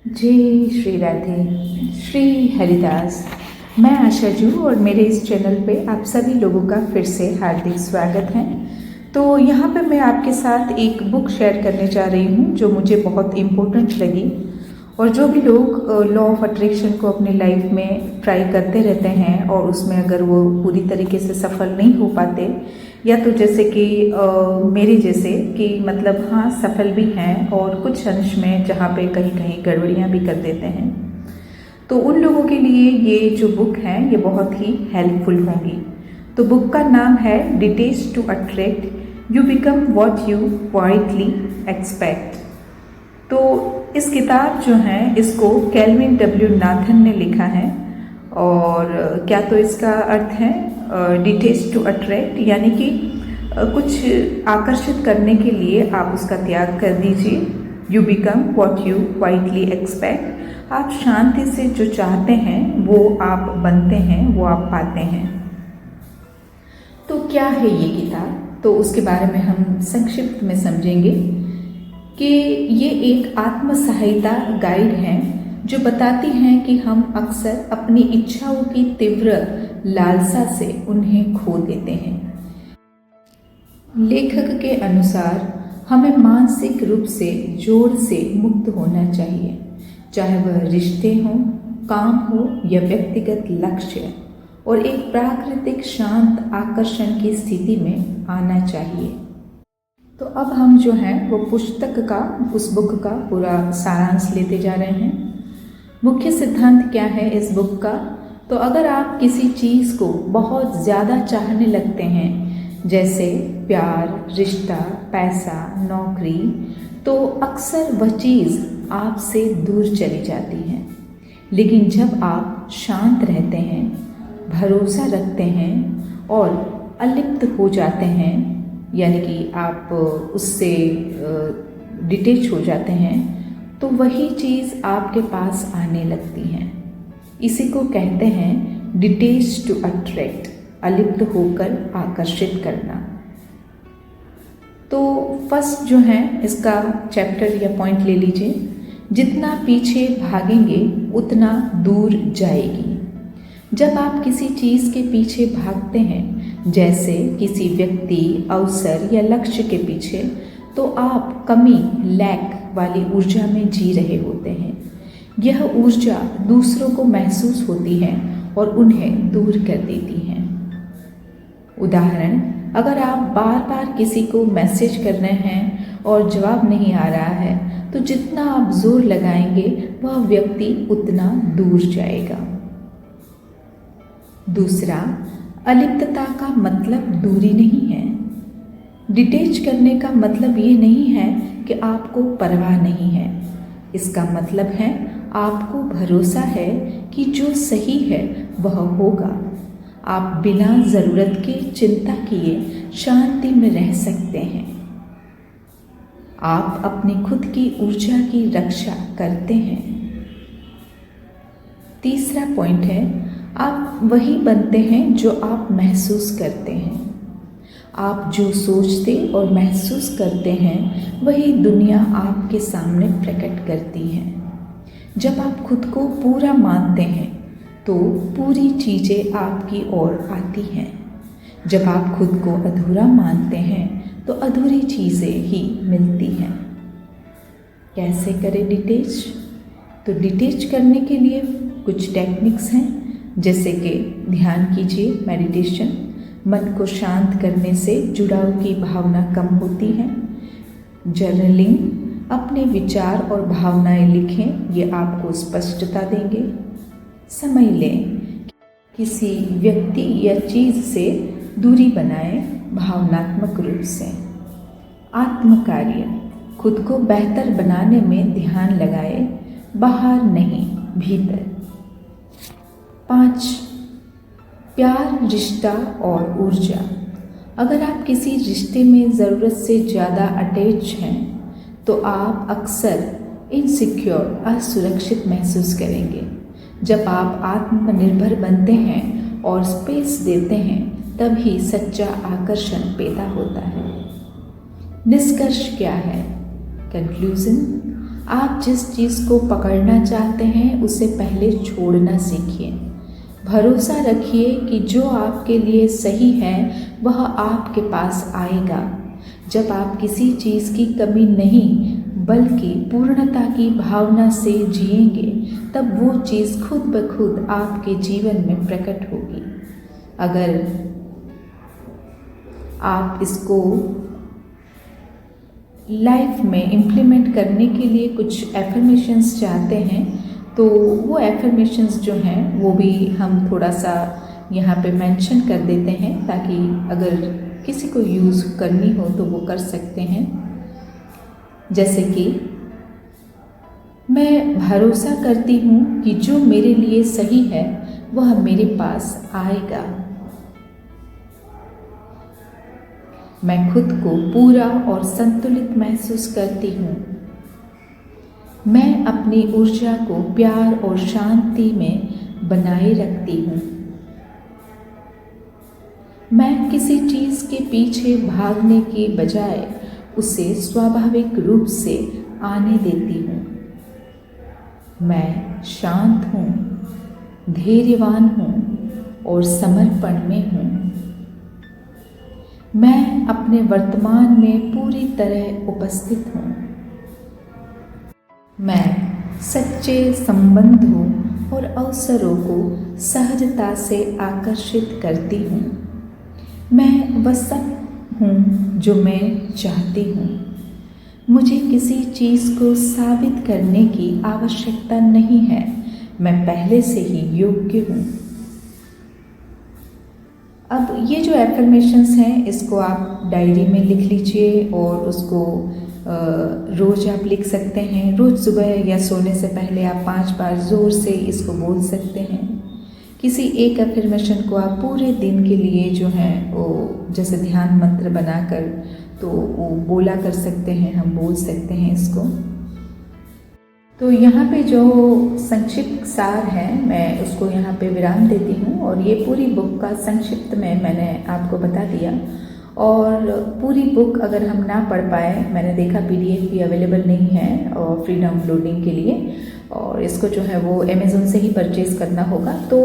जय श्री राधे। श्री हरिदास। मैं आशा जू और मेरे इस चैनल पे आप सभी लोगों का फिर से हार्दिक स्वागत है। तो यहाँ पे मैं आपके साथ एक बुक शेयर करने जा रही हूँ जो मुझे बहुत इम्पोर्टेंट लगी। और जो भी लोग लॉ ऑफ अट्रैक्शन को अपनी लाइफ में ट्राई करते रहते हैं और उसमें अगर वो पूरी तरीके से सफल नहीं हो पाते, या तो जैसे कि मेरे जैसे कि मतलब हाँ सफल भी हैं और कुछ अंश में जहाँ पे कहीं कहीं गड़बड़ियाँ भी कर देते हैं, तो उन लोगों के लिए ये जो बुक है ये बहुत ही हेल्पफुल होंगी। तो बुक का नाम है detach to attract you become what you quietly expect. तो इस किताब जो है इसको कैल्विन डब्ल्यू नाथन ने लिखा है। और क्या तो इसका अर्थ है डिटेच टू अट्रैक्ट, यानी कि कुछ आकर्षित करने के लिए आप उसका त्याग कर दीजिए। You become what you quietly expect. आप शांति से जो चाहते हैं वो आप बनते हैं, वो आप पाते हैं। तो क्या है ये किताब, तो उसके बारे में हम संक्षिप्त में समझेंगे कि ये एक आत्म सहायता गाइड है जो बताती हैं कि हम अक्सर अपनी इच्छाओं की तीव्र लालसा से उन्हें खो देते हैं। लेखक के अनुसार हमें मानसिक रूप से जोर से मुक्त होना चाहिए, चाहे वह रिश्ते हों, काम हो या व्यक्तिगत लक्ष्य, और एक प्राकृतिक शांत आकर्षण की स्थिति में आना चाहिए। तो अब हम जो है वो पुस्तक का, उस बुक का पूरा सारांश लेते जा रहे हैं। मुख्य सिद्धांत क्या है इस बुक का, तो अगर आप किसी चीज़ को बहुत ज़्यादा चाहने लगते हैं, जैसे प्यार, रिश्ता, पैसा, नौकरी, तो अक्सर वह चीज़ आपसे दूर चली जाती है। लेकिन जब आप शांत रहते हैं, भरोसा रखते हैं और अलिप्त हो जाते हैं, यानी कि आप उससे डिटेच हो जाते हैं, तो वही चीज़ आपके पास आने लगती है। इसी को कहते हैं डिटेच टू अट्रैक्ट, अलिप्त होकर आकर्षित करना। तो फर्स्ट जो है इसका चैप्टर या पॉइंट ले लीजिए, जितना पीछे भागेंगे उतना दूर जाएगी। जब आप किसी चीज़ के पीछे भागते हैं, जैसे किसी व्यक्ति, अवसर या लक्ष्य के पीछे, तो आप कमी, लैक वाली ऊर्जा में जी रहे होते हैं। यह ऊर्जा दूसरों को महसूस होती है और उन्हें दूर कर देती है। उदाहरण, अगर आप बार बार किसी को मैसेज कर रहे हैं और जवाब नहीं आ रहा है, तो जितना आप जोर लगाएंगे वह व्यक्ति उतना दूर जाएगा। दूसरा, अलिप्तता का मतलब दूरी नहीं है। डिटेच करने का मतलब ये नहीं है कि आपको परवाह नहीं है। इसका मतलब है आपको भरोसा है कि जो सही है वह होगा। आप बिना ज़रूरत की चिंता किए शांति में रह सकते हैं। आप अपनी खुद की ऊर्जा की रक्षा करते हैं। तीसरा पॉइंट है, आप वही बनते हैं जो आप महसूस करते हैं। आप जो सोचते और महसूस करते हैं वही दुनिया आपके सामने प्रकट करती है। जब आप खुद को पूरा मानते हैं तो पूरी चीज़ें आपकी ओर आती हैं। जब आप खुद को अधूरा मानते हैं तो अधूरी चीज़ें ही मिलती हैं। कैसे करें डिटेच? तो डिटेच करने के लिए कुछ टेक्निक्स हैं, जैसे कि ध्यान कीजिए, मेडिटेशन। मन को शांत करने से जुड़ाव की भावना कम होती है। जर्नलिंग, अपने विचार और भावनाएं लिखें, ये आपको स्पष्टता देंगे। समय लें, किसी व्यक्ति या चीज़ से दूरी बनाएं भावनात्मक रूप से। आत्मकार्य, खुद को बेहतर बनाने में ध्यान लगाएं, बाहर नहीं भीतर। 5, प्यार, रिश्ता और ऊर्जा। अगर आप किसी रिश्ते में ज़रूरत से ज़्यादा अटैच हैं तो आप अक्सर इनसिक्योर, असुरक्षित महसूस करेंगे। जब आप आत्मनिर्भर बनते हैं और स्पेस देते हैं, तभी सच्चा आकर्षण पैदा होता है। निष्कर्ष क्या है? कंक्लूजन, आप जिस चीज़ को पकड़ना चाहते हैं उसे पहले छोड़ना सीखिए। भरोसा रखिए कि जो आपके लिए सही है वह आपके पास आएगा। जब आप किसी चीज़ की कमी नहीं बल्कि पूर्णता की भावना से जिएंगे, तब वो चीज़ खुद ब खुद आपके जीवन में प्रकट होगी। अगर आप इसको लाइफ में इम्प्लीमेंट करने के लिए कुछ एफर्मेशंस चाहते हैं, तो वो एफर्मेशंस जो हैं वो भी हम थोड़ा सा यहाँ पे मेंशन कर देते हैं, ताकि अगर किसी को यूज़ करनी हो तो वो कर सकते हैं। जैसे कि मैं भरोसा करती हूँ कि जो मेरे लिए सही है वह मेरे पास आएगा। मैं खुद को पूरा और संतुलित महसूस करती हूँ। मैं अपनी ऊर्जा को प्यार और शांति में बनाए रखती हूँ। मैं किसी चीज़ के पीछे भागने के बजाय उसे स्वाभाविक रूप से आने देती हूँ। मैं शांत हूँ, धैर्यवान हूँ और समर्पण में हूँ। मैं अपने वर्तमान में पूरी तरह उपस्थित हूँ। मैं सच्चे संबंधों और अवसरों को सहजता से आकर्षित करती हूँ। मैं वह सब हूँ जो मैं चाहती हूँ। मुझे किसी चीज़ को साबित करने की आवश्यकता नहीं है। मैं पहले से ही योग्य हूँ। अब ये जो एफर्मेशंस हैं इसको आप डायरी में लिख लीजिए और उसको रोज़ आप लिख सकते हैं। रोज़ सुबह या सोने से पहले आप 5 बार ज़ोर से इसको बोल सकते हैं। किसी एक एफर्मेशन को आप पूरे दिन के लिए जो है वो जैसे ध्यान मंत्र बनाकर तो वो बोला कर सकते हैं, हम बोल सकते हैं इसको। तो यहाँ पे जो संक्षिप्त सार है मैं उसको यहाँ पे विराम देती हूँ और ये पूरी बुक का संक्षिप्त में मैंने आपको बता दिया। और पूरी बुक अगर हम ना पढ़ पाए, मैंने देखा PDF भी अवेलेबल नहीं है और फ्री डाउनलोडिंग के लिए, और इसको जो है वो अमेज़न से ही परचेज़ करना होगा। तो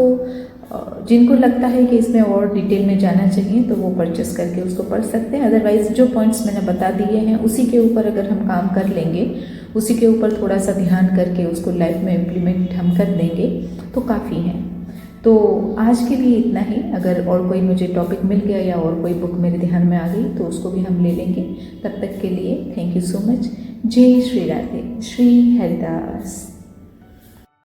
जिनको लगता है कि इसमें और डिटेल में जाना चाहिए तो वो परचेस करके उसको पढ़ सकते हैं। अदरवाइज़ जो पॉइंट्स मैंने बता दिए हैं उसी के ऊपर अगर हम काम कर लेंगे, उसी के ऊपर थोड़ा सा ध्यान करके उसको लाइफ में इम्प्लीमेंट हम कर लेंगे तो काफ़ी हैं। तो आज के लिए इतना ही। अगर और कोई मुझे टॉपिक मिल गया या और कोई बुक मेरे ध्यान में आ गई तो उसको भी हम ले लेंगे। तब तक के लिए थैंक यू सो मच। जय श्री राधे, श्री हरिदास।